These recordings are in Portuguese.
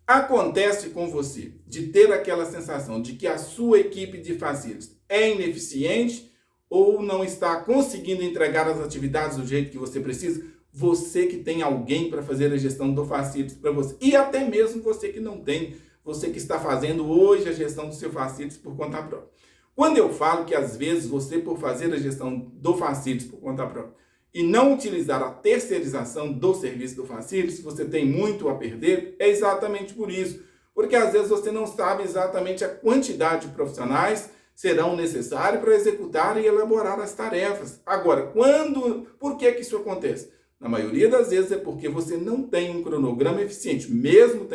Acontece com você de ter aquela sensação de que a sua equipe de facilities é ineficiente ou não está conseguindo entregar as atividades do jeito que você precisa? Você que tem alguém para fazer a gestão do facilities para você. E até mesmo você que não tem, você que está fazendo hoje a gestão do seu facilities por conta própria. Quando eu falo que às vezes você, por fazer a gestão do facilities por conta própria e não utilizar a terceirização do serviço do facilities, você tem muito a perder, é exatamente por isso. Porque às vezes você não sabe exatamente a quantidade de profissionais serão necessários para executar e elaborar as tarefas. Agora, por que isso acontece? Na maioria das vezes é porque você não tem um cronograma eficiente, mesmo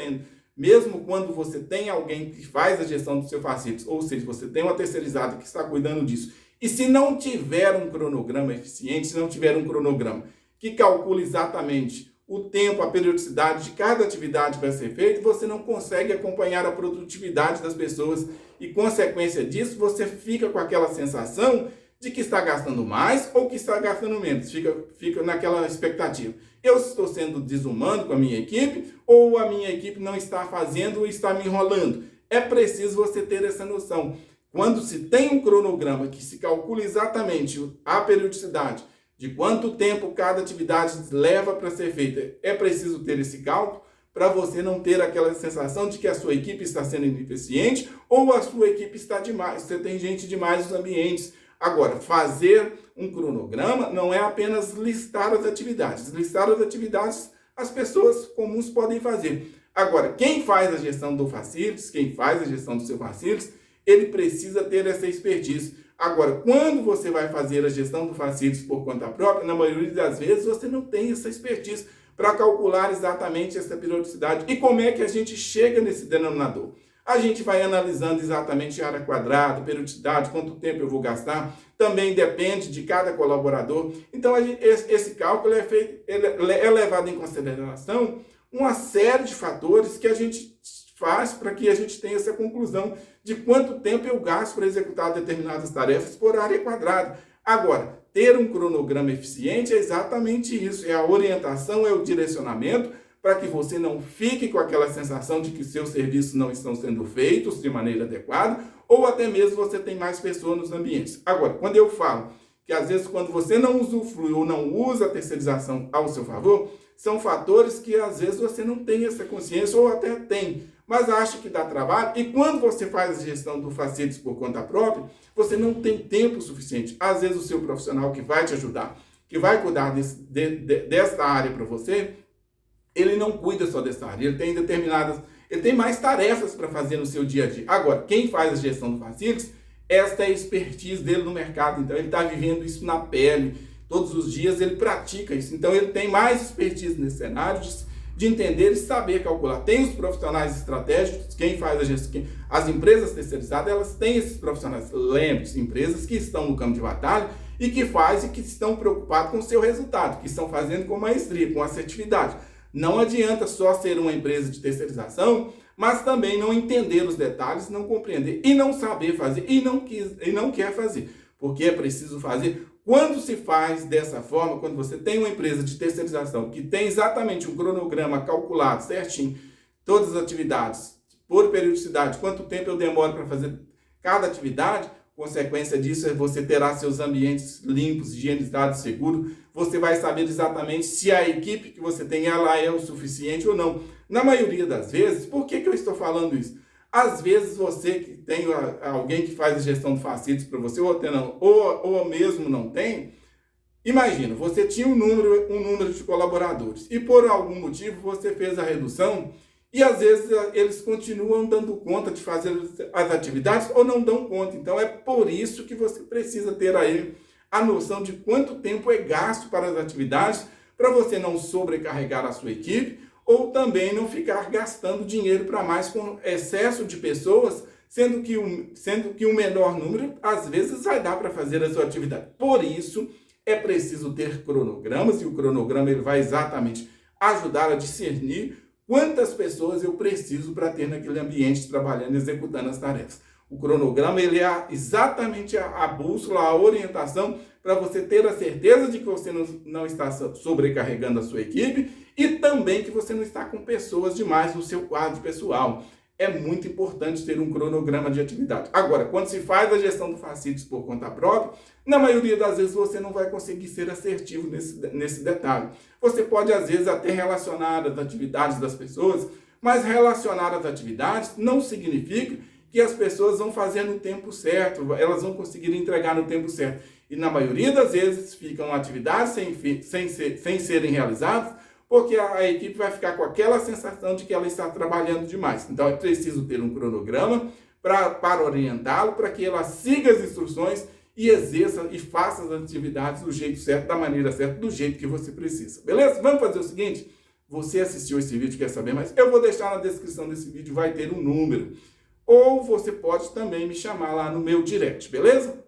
quando você tem alguém que faz a gestão do seu facilities, ou seja, você tem uma terceirizada que está cuidando disso. E se não tiver um cronograma eficiente, se não tiver um cronograma que calcule exatamente o tempo, a periodicidade de cada atividade que vai ser feita, você não consegue acompanhar a produtividade das pessoas e, consequência disso, você fica com aquela sensação de que está gastando mais ou que está gastando menos. Fica naquela expectativa. Eu estou sendo desumano com a minha equipe ou a minha equipe não está fazendo ou está me enrolando? É preciso você ter essa noção. Quando se tem um cronograma que se calcula exatamente a periodicidade, de quanto tempo cada atividade leva para ser feita, é preciso ter esse cálculo para você não ter aquela sensação de que a sua equipe está sendo ineficiente ou a sua equipe está demais, você tem gente demais nos ambientes. Agora, fazer um cronograma não é apenas listar as atividades. Listar as atividades as pessoas comuns podem fazer. Agora, quem faz a gestão do facilities, quem faz a gestão do seu facilities, ele precisa ter essa expertise. Agora, quando você vai fazer a gestão do facilities por conta própria, na maioria das vezes você não tem essa expertise para calcular exatamente essa periodicidade. E como é que a gente chega nesse denominador? A gente vai analisando exatamente a área quadrada, periodicidade, quanto tempo eu vou gastar. Também depende de cada colaborador. Então, esse cálculo é levado em consideração uma série de fatores que a gente faz para que a gente tenha essa conclusão de quanto tempo eu gasto para executar determinadas tarefas por área quadrada. Agora, ter um cronograma eficiente é exatamente isso. É a orientação, é o direcionamento, para que você não fique com aquela sensação de que seus serviços não estão sendo feitos de maneira adequada, ou até mesmo você tem mais pessoas nos ambientes. Agora, quando eu falo que às vezes quando você não usufrui ou não usa a terceirização ao seu favor, são fatores que às vezes você não tem essa consciência ou até tem, mas acha que dá trabalho, e quando você faz a gestão do facilities por conta própria, você não tem tempo suficiente. Às vezes o seu profissional que vai te ajudar, que vai cuidar dessa área para você, ele não cuida só dessa área, ele tem mais tarefas para fazer no seu dia a dia. Agora, quem faz a gestão do facilities, esta é a expertise dele no mercado, então ele está vivendo isso na pele, todos os dias ele pratica isso, então ele tem mais expertise nesse cenário de entender e saber calcular. Tem os profissionais estratégicos, quem faz a gestão, as empresas terceirizadas, elas têm esses profissionais, lembre-se, empresas que estão no campo de batalha e que fazem e que estão preocupados com o seu resultado, que estão fazendo com maestria, com assertividade. Não adianta só ser uma empresa de terceirização, mas também não entender os detalhes, não compreender e não saber fazer e não quer fazer. Porque é preciso fazer. Quando se faz dessa forma, quando você tem uma empresa de terceirização que tem exatamente um cronograma calculado certinho, todas as atividades, por periodicidade, quanto tempo eu demoro para fazer cada atividade, consequência disso é você terá seus ambientes limpos, higienizados, seguros. Você vai saber exatamente se a equipe que você tem ela é o suficiente ou não. Na maioria das vezes, por que eu estou falando isso? Às vezes você que tem alguém que faz a gestão do facilities para você, ou mesmo não tem, imagina, você tinha um número de colaboradores e por algum motivo você fez a redução e às vezes eles continuam dando conta de fazer as atividades ou não dão conta. Então é por isso que você precisa ter aí a noção de quanto tempo é gasto para as atividades, para você não sobrecarregar a sua equipe ou também não ficar gastando dinheiro para mais com excesso de pessoas, sendo que um menor número às vezes vai dar para fazer a sua atividade. Por isso é preciso ter cronogramas e o cronograma ele vai exatamente ajudar a discernir quantas pessoas eu preciso para ter naquele ambiente trabalhando, executando as tarefas. O cronograma ele é exatamente a bússola, a orientação para você ter a certeza de que você não está sobrecarregando a sua equipe e também que você não está com pessoas demais no seu quadro pessoal. É muito importante ter um cronograma de atividade. Agora, quando se faz a gestão do Facilities por conta própria, na maioria das vezes você não vai conseguir ser assertivo nesse detalhe. Você pode, às vezes, até relacionar as atividades das pessoas, mas relacionar as atividades não significa que as pessoas vão fazer no tempo certo, elas vão conseguir entregar no tempo certo. E na maioria das vezes ficam atividades sem serem realizadas, porque a equipe vai ficar com aquela sensação de que ela está trabalhando demais. Então é preciso ter um cronograma para orientá-lo, para que ela siga as instruções e exerça e faça as atividades do jeito certo, da maneira certa, do jeito que você precisa. Beleza? Vamos fazer o seguinte, você assistiu esse vídeo, quer saber mais? Eu vou deixar na descrição desse vídeo, vai ter um número. Ou você pode também me chamar lá no meu direct, beleza?